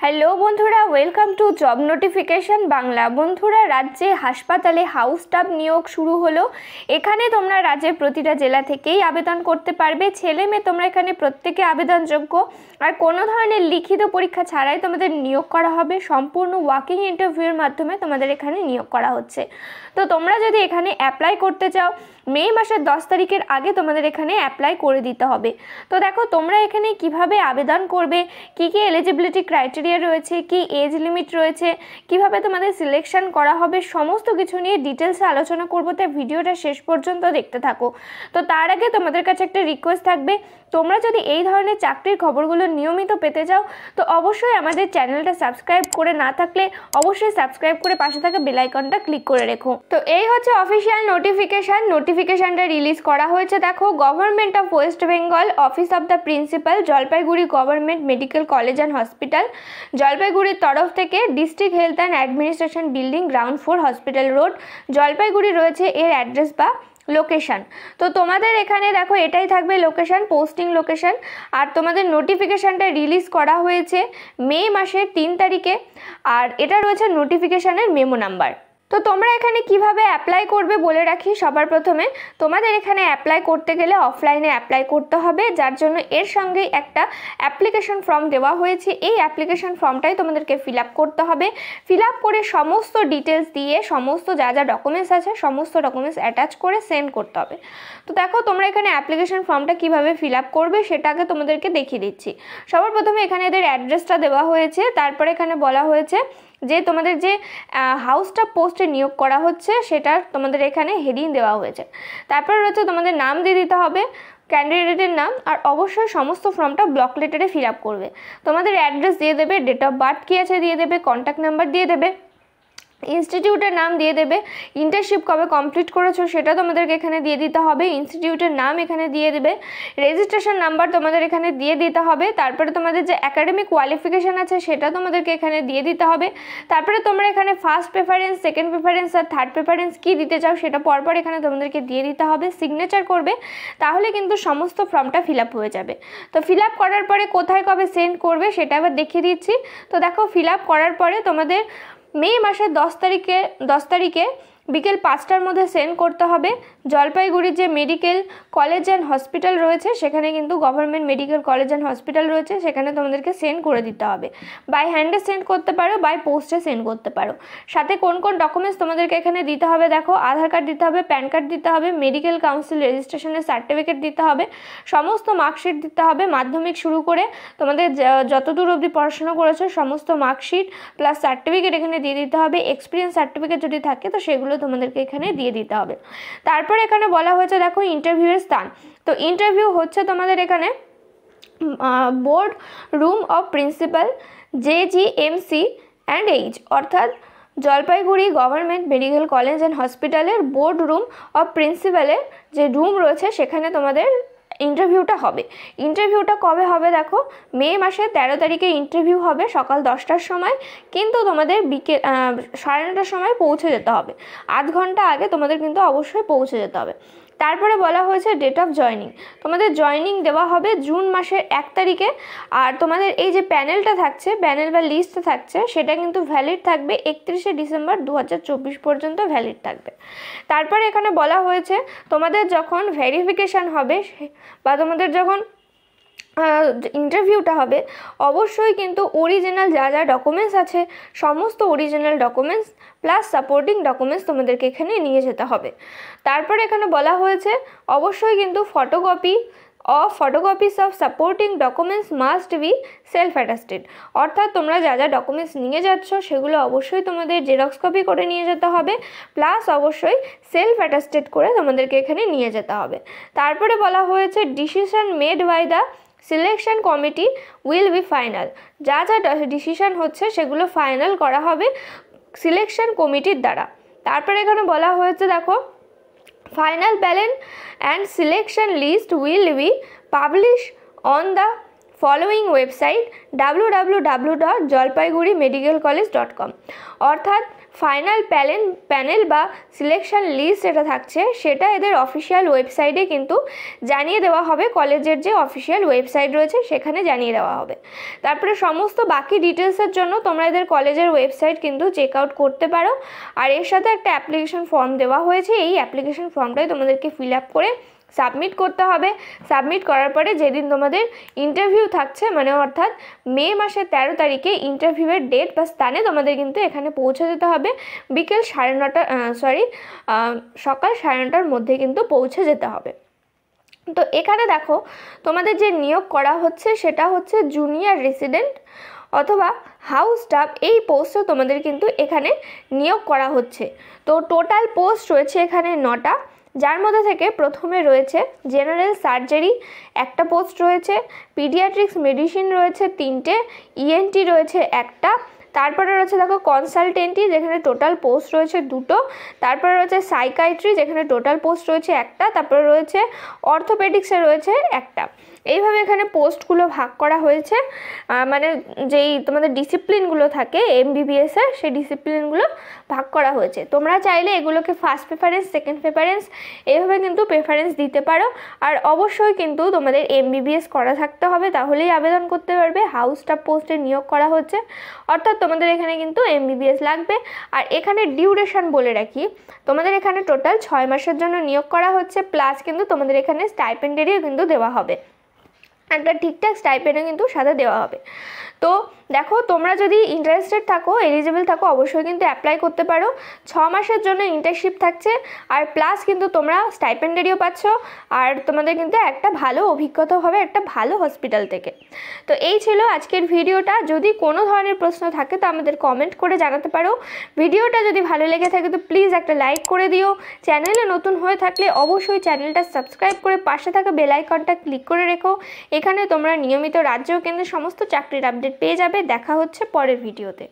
Hello বন্ধুরা, welcome to job notification Bangla. বন্ধুরা, রাজ্যে হাসপাতালে হাউস স্টাফ নিয়োগ শুরু হলো। এখানে তোমরা রাজ্যের প্রতিটা জেলা থেকেই আবেদন করতে পারবে। ছেলে মেয়ে তোমরা এখানে প্রত্যেকে আবেদনযোগ্য, আর কোনো ধরনের লিখিত পরীক্ষা ছাড়াই তোমাদের নিয়োগ করা হবে। সম্পূর্ণ ওয়াকিং ইন্টারভিউয়ের মাধ্যমে তোমাদের এখানে নিয়োগ করা হচ্ছে। তো তোমরা যদি এখানে অ্যাপ্লাই করতে চাও, মে মাসের 10 তারিখের আগে তোমাদের এখানে অ্যাপ্লাই করে দিতে হবে। তো দেখো তোমরা এখানে কিভাবে আবেদন করবে, কি কি এলিজিবিলিটি ক্রাইটেরিয়া রয়েছে, কি এজ লিমিট রয়েছে, কিভাবে তোমাদের সিলেকশন করা হবে, সমস্ত কিছু নিয়ে ডিটেলসে আলোচনা করবো। তাই ভিডিওটা শেষ পর্যন্ত দেখতে থাকো। তো তার আগে তোমাদের কাছে একটা রিকোয়েস্ট থাকবে, তোমরা যদি এই ধরনের চাকরির খবরগুলো নিয়মিত পেতে চাও তো অবশ্যই আমাদের চ্যানেলটা সাবস্ক্রাইব করে না থাকলে অবশ্যই সাবস্ক্রাইব করে পাশে থাকা বেল আইকনটা ক্লিক করে রেখো। তো এই হচ্ছে অফিসিয়াল নোটিফিকেশনটা রিলিজ করা হয়েছে। দেখো, government of West Bengal, office of the principal, Jalpaiguri government medical college and hospital, জলপাইগুড়ির তরফ থেকে district health and administration building, ground 4, hospital road, Jalpaiguri রয়েছে এর অ্যাড্রেস বা লোকেশান। তো তোমাদের এখানে দেখো এটাই থাকবে লোকেশান, পোস্টিং লোকেশান। আর তোমাদের নোটিফিকেশানটা রিলিজ করা হয়েছে মে মাসের 3 তারিখে, আর এটা রয়েছে নোটিফিকেশানের মেমো নাম্বার। তো তোমরা এখানে কিভাবে অ্যাপ্লাই করবে বলে রাখি। সবার প্রথমে তোমাদের এখানে অ্যাপ্লাই করতে গেলে অফলাইনে অ্যাপ্লাই করতে হবে, যার জন্য এর সঙ্গে একটা অ্যাপ্লিকেশন ফর্ম দেওয়া হয়েছে। এই অ্যাপ্লিকেশন ফর্মটাই তোমাদেরকে ফিল আপ করতে হবে। ফিল আপ করে সমস্ত ডিটেলস দিয়ে সমস্ত যা যা ডকুমেন্টস আছে সমস্ত ডকুমেন্টস অ্যাটাচ করে সেন্ড করতে হবে। তো দেখো তোমরা এখানে অ্যাপ্লিকেশন ফর্মটা কিভাবে ফিল আপ করবে সেটা আগে তোমাদেরকে দেখিয়ে দিচ্ছি। সবার প্রথমে এখানে এদের অ্যাড্রেসটা দেওয়া হয়েছে, তারপরে এখানে বলা হয়েছে যে তোমাদের যে হাউস স্টাফ পোস্টে নিয়োগ করা হচ্ছে সেটা তোমাদের এখানে হেডিং দেওয়া হয়েছে। তারপরে রয়েছে তোমাদের নাম দিয়ে দিতে হবে, ক্যান্ডিডেটের নাম, আর অবশ্যই সমস্ত ফর্মটা ব্লক লেটারে ফিল আপ করবে। তোমাদের অ্যাড্রেস দিয়ে দেবে, ডেট অফ বার্থ কী আছে দিয়ে দেবে, কন্ট্যাক্ট নাম্বার দিয়ে দেবে, ইনস্টিটিউটের নাম দিয়ে দেবে, ইন্টার্নশিপ কবে কমপ্লিট করেছো সেটা তোমাদেরকে এখানে দিয়ে দিতে হবে, ইনস্টিটিউটের নাম এখানে দিয়ে দেবে, রেজিস্ট্রেশন নাম্বার তোমাদের এখানে দিয়ে দিতে হবে, তারপরে তোমাদের যে একাডেমিক কোয়ালিফিকেশান আছে সেটা তোমাদেরকে এখানে দিয়ে দিতে হবে। তারপরে তোমরা এখানে ফার্স্ট প্রেফারেন্স, সেকেন্ড প্রেফারেন্স আর থার্ড প্রেফারেন্স কী দিতে চাও সেটা পরপর এখানে তোমাদেরকে দিয়ে দিতে হবে। সিগনেচার করবে, তাহলে কিন্তু সমস্ত ফর্মটা ফিল আপ হয়ে যাবে। তো ফিল আপ করার পরে কোথায় কবে সেন্ড করবে সেটা আবার দেখিয়ে দিচ্ছি। তো দেখো, ফিল আপ করার পরে তোমাদের মে মাসের 10 তারিখে বিকেল 5টার মধ্যে সেন্ড করতে হবে। জলপাইগুড়ির যে মেডিকেল কলেজ অ্যান্ড হসপিটাল রয়েছে সেখানে কিন্তু government medical college and hospital রয়েছে, সেখানে তোমাদেরকে সেন্ড করে দিতে হবে। বাই হ্যান্ডে সেন্ড করতে পারো, বাই পোস্টে সেন্ড করতে পারো। সাথে কোন কোন ডকুমেন্টস তোমাদেরকে এখানে দিতে হবে দেখো, আধার কার্ড দিতে হবে, প্যান কার্ড দিতে হবে, মেডিকেল কাউন্সিল রেজিস্ট্রেশনের সার্টিফিকেট দিতে হবে, সমস্ত মার্কশিট দিতে হবে, মাধ্যমিক শুরু করে তোমাদের যতদূর অবধি পড়াশোনা করেছো সমস্ত মার্কশিট প্লাস সার্টিফিকেট এখানে দিয়ে দিতে হবে। এক্সপিরিয়েন্স সার্টিফিকেট যদি থাকে তো সেগুলো তোমাদেরকে এখানে দিয়ে দিতে হবে। তারপর এখানে বলা হয়েছে দেখো ইন্টারভিউয়ের স্থান। তো ইন্টারভিউ হচ্ছে তোমাদের এখানে board room of principal, JGMC and H, অর্থাৎ Jalpaiguri government medical college and হসপিটালের বোর্ড রুম অফ প্রিন্সিপালের যে রুম রয়েছে সেখানে তোমাদের ইন্টারভিউটা হবে। ইন্টারভিউটা কবে হবে দেখো, মে মাসের 13 তারিখে ইন্টারভিউ হবে সকাল 10টার সময়, কিন্তু তোমাদের বিকেল 9:30টার সময় পৌঁছে যেতে হবে। আধ ঘন্টা আগে তোমাদের কিন্তু অবশ্যই পৌঁছে যেতে হবে। তারপরে বলা হয়েছে ডেট অফ জয়নিং। তোমাদের জয়নিং দেওয়া হবে জুন মাসের 1 তারিখে, আর তোমাদের এই যে প্যানেলটা থাকছে, প্যানেল বা লিস্ট থাকছে সেটা কিন্তু ভ্যালিড থাকবে 31শে ডিসেম্বর 2024 পর্যন্ত ভ্যালিড থাকবে। তারপরে এখানে বলা হয়েছে তোমাদের যখন ভেরিফিকেশান হবে বা তোমাদের যখন ইন্টারভিউটা হবে অবশ্যই কিন্তু অরিজিনাল যা যা ডকুমেন্টস আছে সমস্ত original documents plus supporting documents তোমাদেরকে এখানে নিয়ে যেতে হবে। তারপরে এখানে বলা হয়েছে অবশ্যই কিন্তু photocopies of supporting documents must be self attested, অর্থাৎ তোমরা যা যা ডকুমেন্টস নিয়ে যাচ্ছ সেগুলো অবশ্যই তোমাদের জেরক্স কপি করে নিয়ে যেতে হবে, প্লাস অবশ্যই সেলফ অ্যাটাস্টেড করে তোমাদেরকে এখানে নিয়ে যেতে হবে। তারপরে বলা হয়েছে decision made by the selection committee will be final, যা যা ডিসিশন হচ্ছে সেগুলো ফাইনাল করা হবে সিলেকশন কমিটির দ্বারা। তারপরে এখানে বলা হয়েছে দেখো final balance and selection list will be publish on the following website www.jalpaiguri.medicalcollege.com। অর্থাৎ ফাইনাল প্যানেল বা সিলেকশন লিস্ট যেটা থাকছে সেটা এদের অফিসিয়াল ওয়েবসাইটে কিন্তু জানিয়ে দেওয়া হবে, কলেজের যে অফিসিয়াল ওয়েবসাইট রয়েছে সেখানে জানিয়ে দেওয়া হবে। তারপরে সমস্ত বাকি ডিটেলসের জন্য তোমরা এদের কলেজের ওয়েবসাইট কিন্তু চেক আউট করতে পারো। আর এর সাথে একটা অ্যাপ্লিকেশন ফর্ম দেওয়া হয়েছে, এই অ্যাপ্লিকেশন ফর্মটাই তোমাদেরকে ফিল আপ করে সাবমিট করতে হবে। সাবমিট করার পরে যেদিন তোমাদের ইন্টারভিউ থাকছে, মানে অর্থাৎ মে মাসের 13 তারিখে ইন্টারভিউয়ের ডেট বা স্থানে তোমাদের কিন্তু এখানে পৌঁছে যেতে হবে। বিকেল 9:30 সকাল 9:30টার মধ্যে কিন্তু পৌঁছে যেতে হবে। তো এখানে দেখো তোমাদের যে নিয়োগ করা হচ্ছে সেটা হচ্ছে জুনিয়র রেসিডেন্ট অথবা হাউস স্টাফ, এই পোস্টে তোমাদের কিন্তু এখানে নিয়োগ করা হচ্ছে। তো টোটাল পোস্ট রয়েছে এখানে 9টা, যার মধ্যে থেকে প্রথমে রয়েছে জেনারেল সার্জারি একটা পোস্ট রয়েছে, পিডিয়াট্রিক্স মেডিসিন রয়েছে 3টে, ইএনটি রয়েছে একটা, তারপরে রয়েছে দেখো কনসালটেন্টি যেখানে টোটাল পোস্ট রয়েছে 2টো, তারপরে রয়েছে সাইকাইট্রি যেখানে টোটাল পোস্ট রয়েছে একটা, তারপরে রয়েছে অর্থোপেডিক্সে রয়েছে একটা। এইভাবে এখানে পোস্টগুলো ভাগ করা হয়েছে, মানে যেই তোমাদের ডিসিপ্লিনগুলো থাকে এমবিবিএসের সেই ডিসিপ্লিনগুলো ভাগ করা হয়েছে। তোমরা চাইলে এগুলোকে ফার্স্ট প্রেফারেন্স, সেকেন্ড প্রেফারেন্স এইভাবে কিন্তু প্রেফারেন্স দিতে পারো। আর অবশ্যই কিন্তু তোমাদের এমবিবিএস করা থাকতে হবে, তাহলেই আবেদন করতে পারবে। হাউস স্টাফ পোস্টে নিয়োগ করা হচ্ছে, অর্থাৎ তোমাদের এখানে কিন্তু এমবিবিএস লাগবে। আর এখানে ডিউরেশন বলে রাখি, তোমাদের এখানে টোটাল 6 মাসের জন্য নিয়োগ করা হচ্ছে, প্লাস কিন্তু তোমাদের এখানে স্টাইপেন্ডেরও কিন্তু দেওয়া হবে, একটা ঠিকঠাক স্টাইপেন্ডও কিন্তু সাথে দেওয়া হবে। তো দেখো তোমরা যদি ইন্টারেস্টেড থাকো, এলিজিবল থাকো, অবশ্যই কিন্তু অ্যাপ্লাই করতে পারো। 6 মাসের জন্য ইন্টার্নশিপ থাকছে, আর প্লাস কিন্তু তোমরা স্টাইপেন্ডারিও পাচ্ছ, আর তোমাদের কিন্তু একটা ভালো অভিজ্ঞতা হবে একটা ভালো হসপিটাল থেকে। তো এই ছিল আজকের ভিডিওটা। যদি কোনো ধরনের প্রশ্ন থাকে তো আমাদের কমেন্ট করে জানাতে পারো। ভিডিওটা যদি ভালো লেগে থাকে তো প্লিজ একটা লাইক করে দিও। চ্যানেলে নতুন হয়ে থাকলে অবশ্যই চ্যানেলটা সাবস্ক্রাইব করে পাশে থাকা বেল আইকনটা ক্লিক করে রেখো। এখানে তোমরা নিয়মিত রাজ্য ও কেন্দ্রের সমস্ত চাকরির আপডেট পেয়ে যাবে। দেখা হচ্ছে পরের ভিডিওতে।